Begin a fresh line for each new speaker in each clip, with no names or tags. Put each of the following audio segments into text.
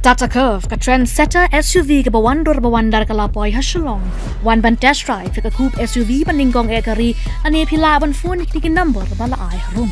Tata Curve ka trendsetter SUV ka bawandar kalapoy ha Shillong. One ban test drive ka coupe SUV paninggong ekari ani pila ban phone tiki number bala ay harum.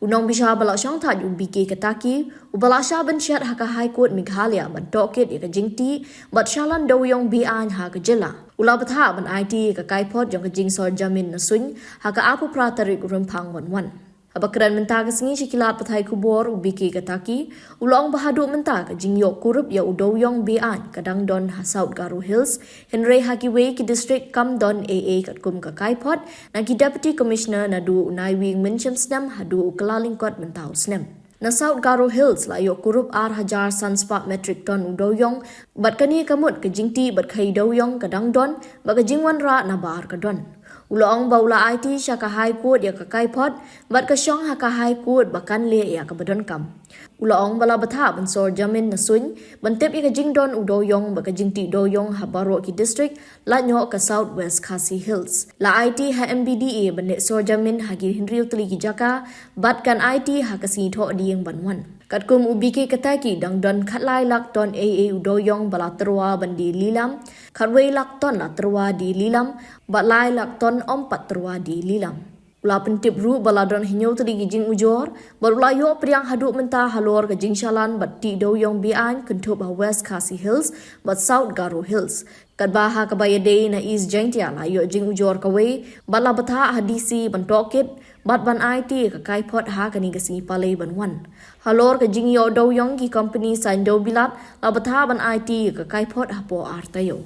Unong bisha bala syang thad ubiki kataki ubala sha ban shat ha ka High Court Meghalaya ban docket ka Jingtih bat shalan Dewiong Beain ha ka jylla. Ula batha ban IT ka kaipot jong ka jing Sorjamin na Suin ha ka apu pratarik rumpang wan. Abakran menta ka sngi shikilat pathai Khubor ubiki kataki ulong bahadu menta ka jing yok kurup ya Dewiong Beain ka Jingdon ha South Garo Hills Henry Hakiway ki district Kamdon AA kat kum ka kaipot na ki deputy commissioner na du unai wing mencham snam hadu ukalalingkot mentau snam. Na South Garo Hills la yok kurup 8,000 sunspark metric ton Dewiong bat kani kamut ke Jingtih bat khai Dewiong ka Jingdon ba ka jingwan ra na bar ka don. Ulong baula IT sya ka High Court ya ka kaipot bat ka syong ha ka High Court bakan le ya ka badon kam. Ulong bala batha ban Sorjamin na Suin bantep ya ka Jingdon Dewiong ba ka Jingtih Dewiong ha baro ki district la nyo ka South West Khasi Hills. La IT ha MBDA ban Sorjamin ha ki Henry Utli ki jaka bat kan IT ha ka si tho dieng banwan. Kat kum ubiki kataki Jingdon khatlai lak ton AA Dewiong bala terwa bandi lilam khatwei lak ton la terwa di lilam bat lai lak ton ompat terwa di lilam. Ula pentip ru bala don hinyo tadi gijing ujor bat ula yo priang haduk menta halor ke jing shalan bat ti Dewiong Beain kentup ha West Khasi Hills bat South Garo Hills. Kat baha ka bayade na Khasi Jaintia la yo jing ujor kawe bala batha ha DC ban tokit bat ban IT ka kaipot ha kani kasi palay ban wan. Halor ka jing yo Dewiong ki company sign do bilat la batha ban IT ka kaipot ha po artayo.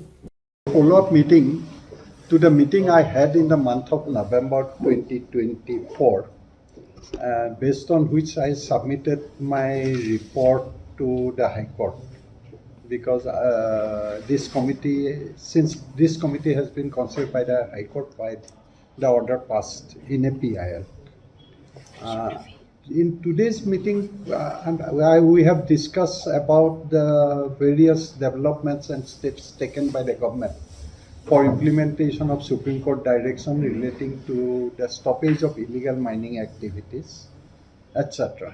Follow-up meeting to the meeting I had in the month of November 2024, based on which I submitted my report to the High Court. Because since this committee has been considered by the High Court by the order passed in a PIL. In today's meeting, we have discussed about the various developments and steps taken by the government for implementation of Supreme Court direction relating to the stoppage of illegal mining activities, etc.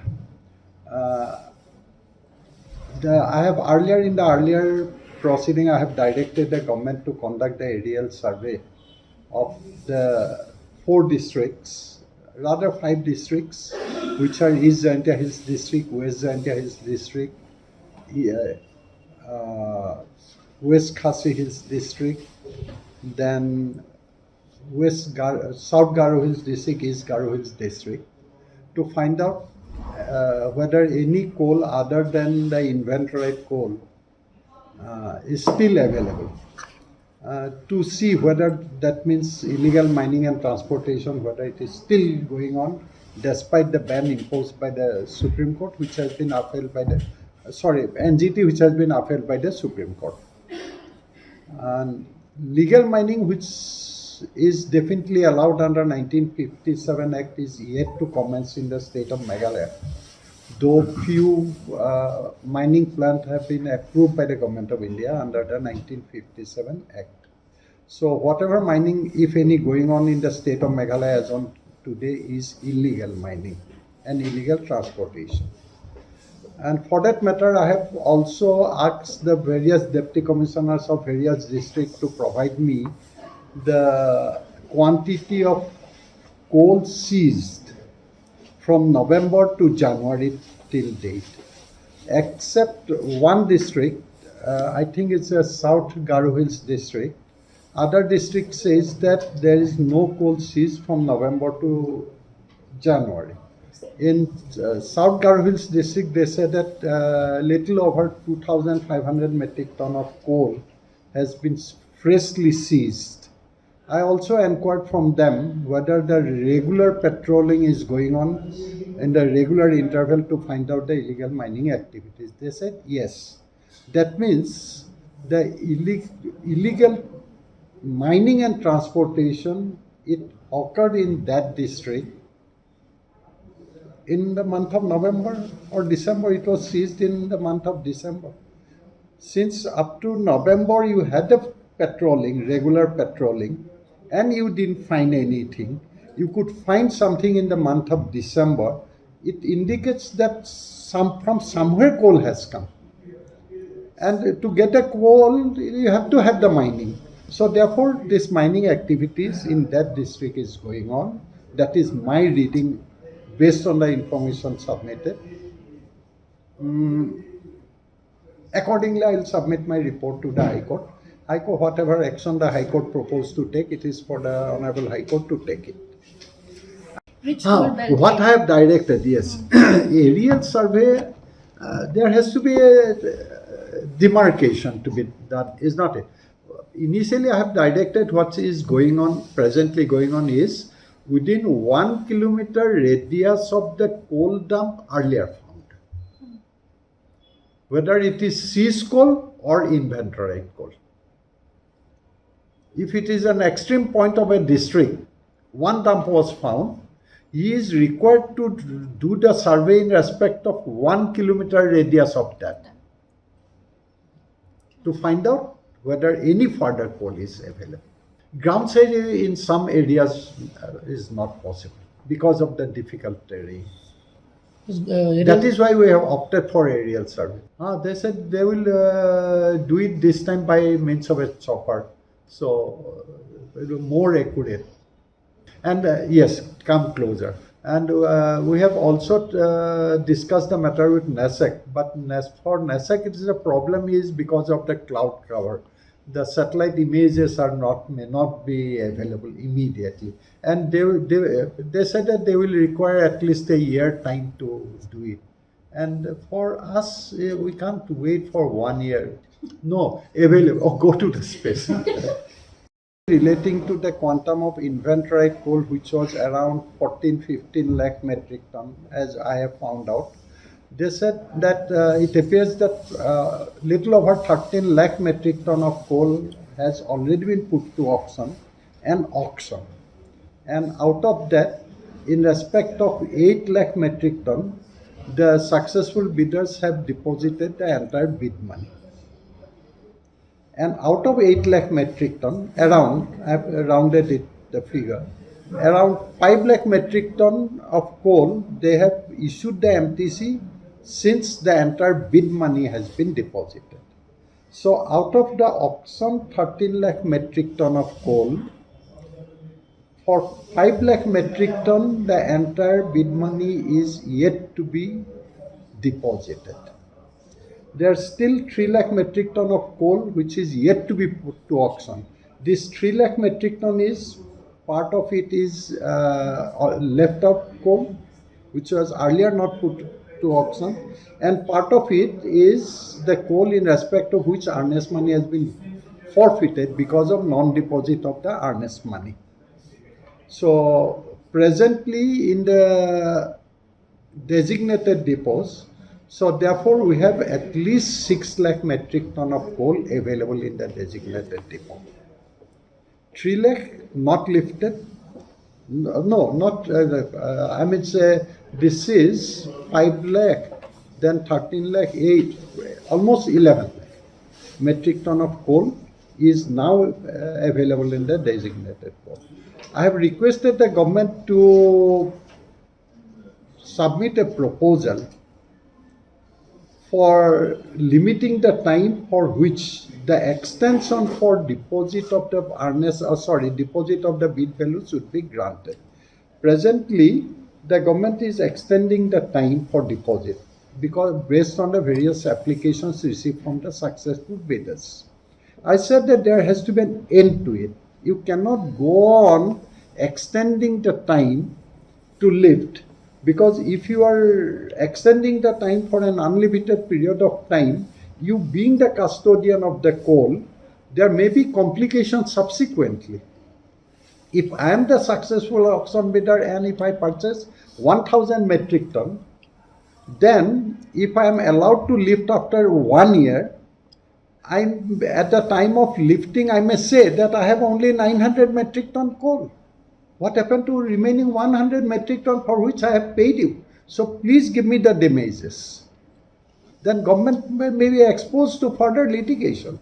In the earlier proceeding, I have directed the government to conduct the aerial survey of the 5 districts, which are East Jaintia Hills District, West Jaintia Hills District, West Khasi Hills District, then South Garo Hills District, East Garo Hills District, to find out whether any coal other than the inventoried coal is still available. To see whether that means illegal mining and transportation, whether it is still going on despite the ban imposed by the Supreme Court, which has been upheld by the NGT, which has been upheld by the Supreme Court. And legal mining, which is definitely allowed under 1957 Act, is yet to commence in the state of Meghalaya, though few mining plants have been approved by the Government of India under the 1957 Act. So whatever mining, if any, going on in the state of Meghalaya as on today is illegal mining and illegal transportation. And for that matter, I have also asked the various deputy commissioners of various districts to provide me the quantity of coal seized from November to January till date. Except one district, I think it's a South Garo Hills district. Other district says that there is no coal seized from November to January. In South Garo Hills district, they said that little over 2,500 metric ton of coal has been freshly seized. I also inquired from them whether the regular patrolling is going on in the regular interval to find out the illegal mining activities. They said yes. That means the illegal mining and transportation, it occurred in that district in the month of November or December. It was seized in the month of December. Since up to November you had the patrolling, regular patrolling, and you didn't find anything, you could find something in the month of December, it indicates that from somewhere coal has come. And to get a coal, you have to have the mining. So therefore, this mining activities in that district is going on. That is my reading based on the information submitted. Accordingly, I will submit my report to the High Court. High Court, whatever action the High Court proposed to take, it is for the Honorable High Court to take it. What I have directed, yes. Aerial survey, there has to be a demarcation to be done, is not it? Initially, I have directed what is going on, presently going on is within 1 kilometer radius of the coal dump earlier found. Whether it is seized coal or inventoried coal. If it is an extreme point of a district, one dump was found, he is required to do the survey in respect of 1 kilometer radius of that to find out whether any further coal is available. Ground survey in some areas is not possible because of the difficult terrain. That is why we have opted for aerial survey. They said they will do it this time by means of a chopper, so more accurate. And yes, come closer. And we have also discussed the matter with NASEC, but for NASEC it is a problem is because of the cloud cover. The satellite images may not be available immediately, and they said that they will require at least a year time to do it. And for us, we can't wait for 1 year. No, available. Or go to the space. Relating to the quantum of inventoried coal, which was around 14-15 lakh metric ton, as I have found out. They said that it appears that little over 13 lakh metric ton of coal has already been put to auction. And out of that, in respect of 8 lakh metric ton, the successful bidders have deposited the entire bid money. And out of 8 lakh metric ton, I have rounded it, the figure, around 5 lakh metric ton of coal, they have issued the MTC since the entire bid money has been deposited. So out of the auction 13 lakh metric ton of coal, for 5 lakh metric ton, the entire bid money is yet to be deposited. There are still 3 lakh metric ton of coal which is yet to be put to auction. This 3 lakh metric ton is, part of it is left out coal, which was earlier not put to auction, and part of it is the coal in respect of which earnest money has been forfeited because of non-deposit of the earnest money. So presently in the designated depots, so therefore we have at least 6 lakh metric ton of coal available in the designated depot. 3 lakh not lifted. No, not, I mean say this is 5 lakh, then 13 lakh, 8, almost 11 lakh metric ton of coal is now available in the designated port. I have requested the government to submit a proposal for limiting the time for which the extension for deposit of the deposit of the bid value should be granted. Presently, the government is extending the time for deposit because based on the various applications received from the successful bidders. I said that there has to be an end to it. You cannot go on extending the time to lift, because if you are extending the time for an unlimited period of time, you being the custodian of the coal, there may be complications subsequently. If I am the successful auction bidder and if I purchase 1000 metric ton, then if I am allowed to lift after 1 year, at the time of lifting, I may say that I have only 900 metric ton coal. What happened to remaining 100 metric ton for which I have paid you? So please give me the damages. Then government may be exposed to further litigation.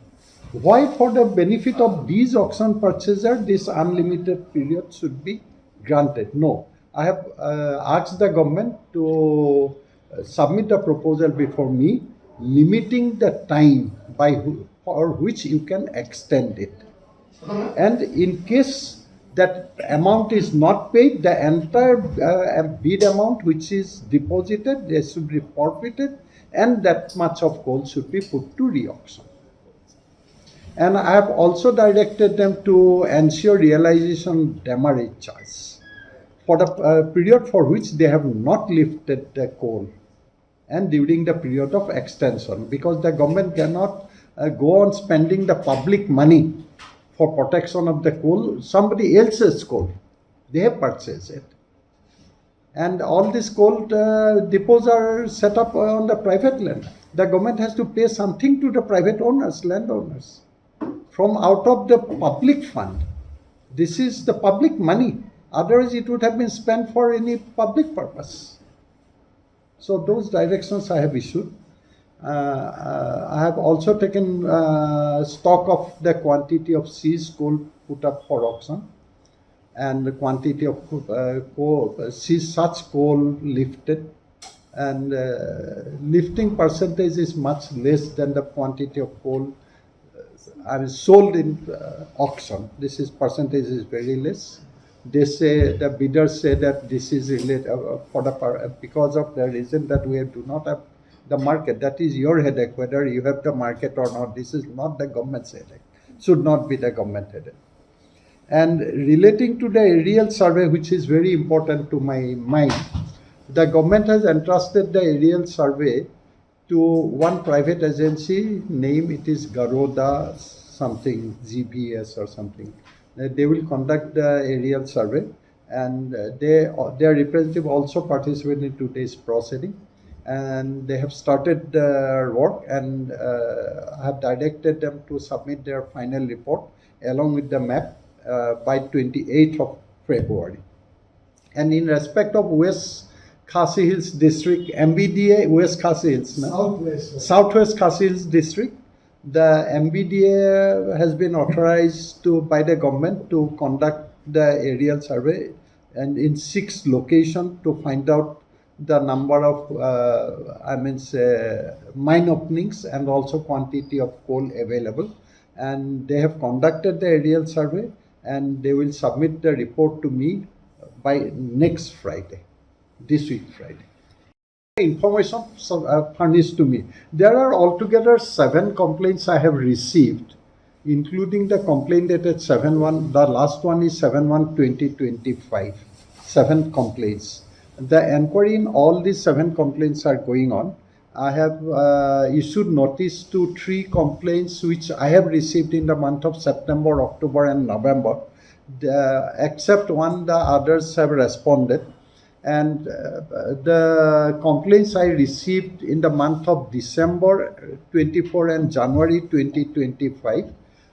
Why, for the benefit of these auction purchasers, this unlimited period should be granted. No, I have asked the government to submit a proposal before me, limiting the time for which you can extend it. And in case that amount is not paid, the entire bid amount which is deposited, they should be forfeited, and that much of coal should be put to re-auction. And I have also directed them to ensure realization demurrage charge for the period for which they have not lifted the coal, and during the period of extension, because the government cannot go on spending the public money for protection of the coal, somebody else's coal. They have purchased it. And all these coal depots are set up on the private land. The government has to pay something to the private owners, landowners, from out of the public fund. This is the public money. Otherwise, it would have been spent for any public purpose. So those directions I have issued. I have also taken stock of the quantity of seized coal put up for auction, and the quantity of seized such coal lifted, and lifting percentage is much less than the quantity of coal sold in auction. This is percentage is very less. They say, the bidders say that this is related because of the reason that we do not have the market. That is your headache, whether you have the market or not. This is not the government's headache. Should not be the government headache. And relating to the aerial survey, which is very important to my mind, the government has entrusted the aerial survey to one private agency, name it is Garoda something, GBS or something. They will conduct the aerial survey, and their representative also participated in today's proceeding, and they have started their work, and I have directed them to submit their final report along with the map by 28th of February. And in respect of West Khasi Hills District, MBDA, West Khasi Hills, Southwest Khasi Hills District, the MBDA has been authorized by the government to conduct the aerial survey, and in 6 locations to find out the number of mine openings and also quantity of coal available. And they have conducted the aerial survey, and they will submit the report to me by next Friday, this week Friday. Information furnished to me. There are altogether 7 complaints I have received, including the complaint dated 7/1. The last one is 7/1/2025. 7 complaints. The inquiry in all these 7 complaints are going on. I have issued notice to 3 complaints which I have received in the month of September, October, and November. Except one, the others have responded. And the complaints I received in the month of December 24 and January 2025,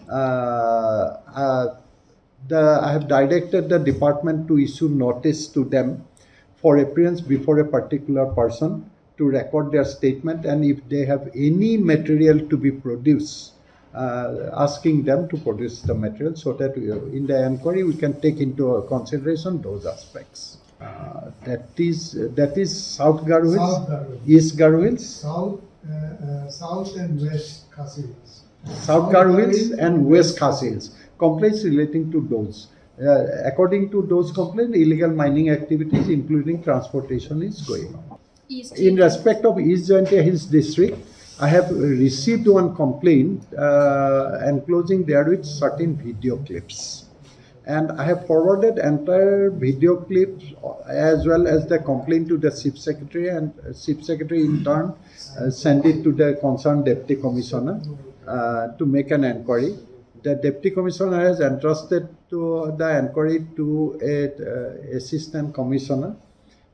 I have directed the department to issue notice to them for appearance before a particular person to record their statement, and if they have any material to be produced, asking them to produce the material so that in the inquiry we can take into consideration those aspects. That is South Garo Hills, East Garo Hills,
South and West Khasi Hills.
South Garo Hills and West Khasi Hills. Complaints relating to those. According to those complaints, illegal mining activities, including transportation, is going on. In respect of East Jaintia Hills district, I have received one complaint enclosing therewith certain video clips. And I have forwarded entire video clips as well as the complaint to the Chief Secretary, and Chief Secretary in turn sent it to the concerned Deputy Commissioner to make an inquiry. The Deputy Commissioner has entrusted to the inquiry to an Assistant Commissioner,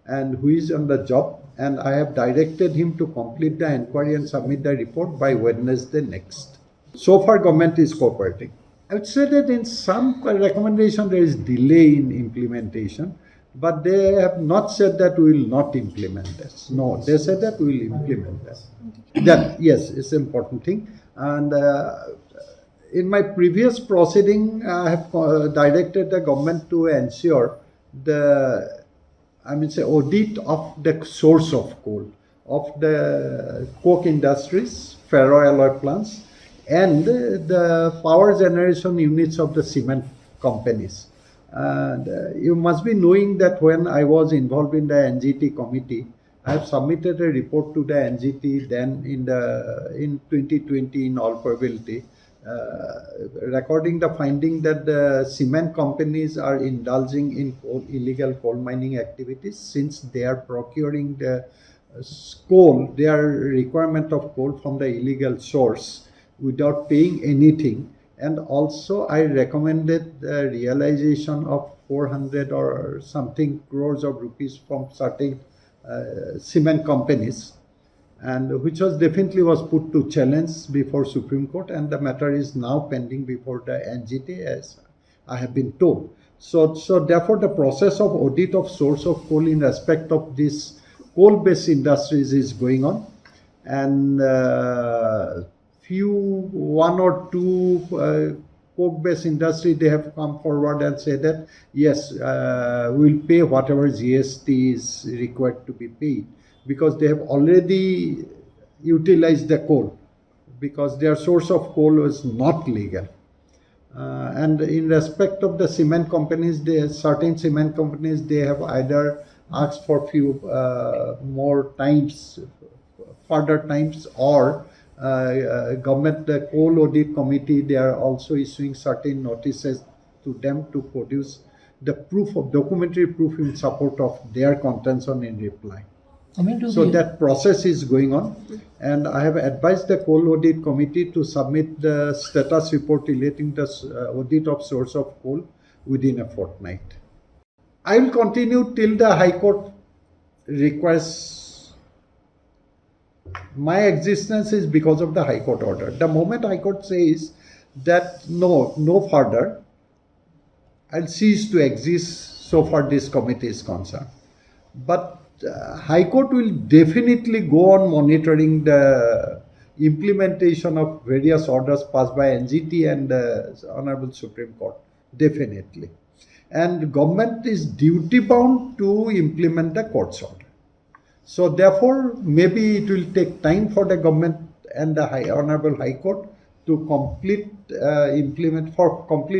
and who is on the job, and I have directed him to complete the inquiry and submit the report by Wednesday next. So far, government is cooperating. I would say that in some recommendation there is delay in implementation, but they have not said that we will not implement this. No, they said that we will implement this. That, yes, it's an important thing. And in my previous proceeding, I have directed the government to ensure the audit of the source of coal, of the coke industries, ferroalloy plants, and the power generation units of the cement companies. And you must be knowing that when I was involved in the NGT committee, I have submitted a report to the NGT then in 2020 in all probability, recording the finding that the cement companies are indulging in illegal coal mining activities since they are procuring the coal, their requirement of coal from the illegal source without paying anything. And also I recommended the realization of 400 or something crores of rupees from certain cement companies, and which was definitely was put to challenge before Supreme Court, and the matter is now pending before the NGT as I have been told. So therefore the process of audit of source of coal in respect of this coal-based industries is going on, and one or two coke-based industry, they have come forward and said that yes, we'll pay whatever GST is required to be paid, because they have already utilized the coal, because their source of coal was not legal. And in respect of the cement companies, certain cement companies, they have either asked for few more times, further times, or government, the coal audit committee, they are also issuing certain notices to them to produce the proof of documentary proof in support of their contention in reply. So that process is going on, and I have advised the coal audit committee to submit the status report relating the audit of source of coal within a fortnight. I will continue till the High Court requires. My existence is because of the High Court order. The moment High Court says that no further, I'll cease to exist so far this committee is concerned. But High Court will definitely go on monitoring the implementation of various orders passed by NGT and the Honorable Supreme Court, definitely. And government is duty bound to implement the court's order. So therefore, maybe it will take time for the government and the Honorable High Court to complete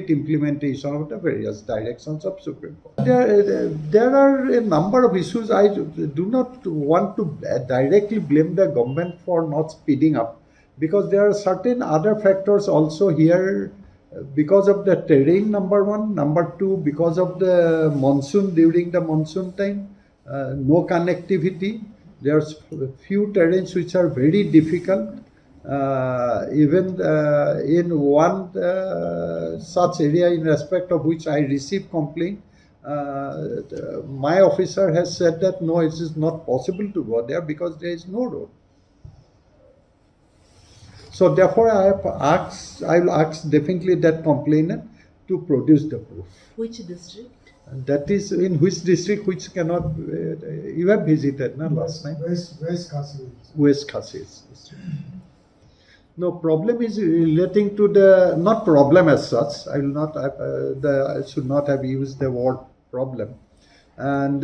implementation of the various directions of Supreme Court. There are a number of issues. I do not want to directly blame the government for not speeding up, because there are certain other factors also here, because of the terrain, number one. Number two, because of the monsoon, during the monsoon time, no connectivity. There's few terrains which are very difficult. Even in one such area in respect of which I received complaint, my officer has said that no, it is not possible to go there because there is no road. So therefore I will ask definitely that complainant to produce the proof.
Which district?
That is in which district, which cannot, you have visited last night?
West Khasi.
West Khasi district. No, problem is relating to the, not problem as such, I will not have, I should not have used the word problem. And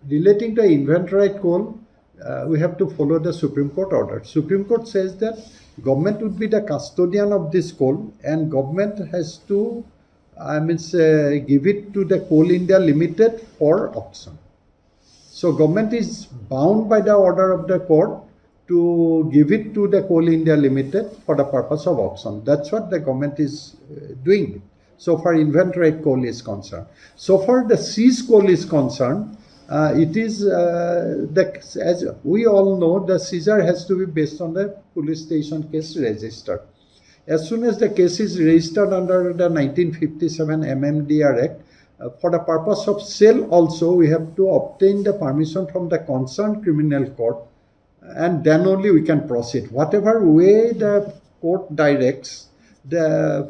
relating to inventoried coal, we have to follow the Supreme Court order. Supreme Court says that government would be the custodian of this coal, and government has to give it to the Coal India Limited for auction. So government is bound by the order of the court to give it to the Coal India Limited for the purpose of auction. That's what the government is doing. So far inventoried coal is concerned. So far the seized coal is concerned, it is, as we all know, the seizure has to be based on the police station case registered. As soon as the case is registered under the 1957 MMDR Act, for the purpose of sale also, we have to obtain the permission from the concerned criminal court, and then only we can proceed. Whatever way the court directs,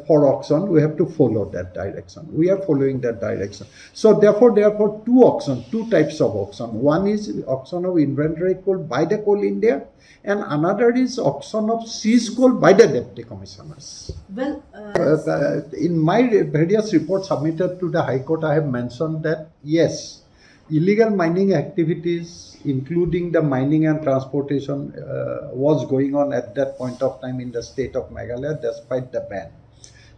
for auction, we have to follow that direction. We are following that direction. So therefore, two types of auction. One is auction of inventory coal by the Coal India, and another is auction of seized coal by the deputy commissioners.
Well,
In my various reports submitted to the High Court, I have mentioned that yes, illegal mining activities, including the mining and transportation, was going on at that point of time in the state of Meghalaya despite the ban.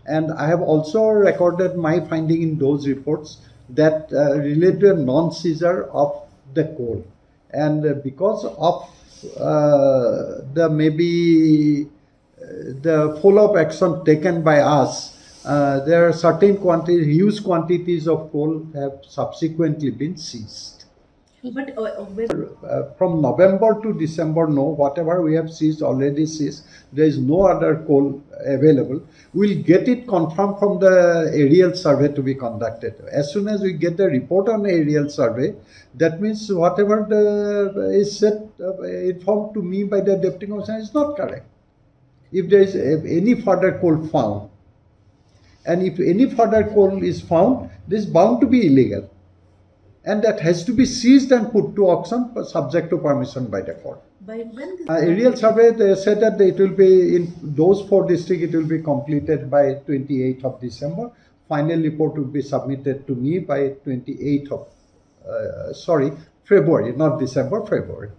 And I have also recorded my finding in those reports that relate to a non-seizure of the coal. And because of the follow-up action taken by us, there are certain huge quantities of coal have subsequently been seized.
but
From November to December, no, whatever we have seized, already seized. There is no other coal available. We'll get it confirmed from the aerial survey to be conducted. As soon as we get the report on the aerial survey, that means whatever is said, informed to me by the deputy commissioner is not correct. If there is any further coal found, and if any further coal is found, this is bound to be illegal. And that has to be seized and put to auction subject to permission by the court.
by when this
Aerial survey, they said that it will be in those 4 districts, it will be completed by 28th of December. Final report will be submitted to me by 28th of, February, not December, February.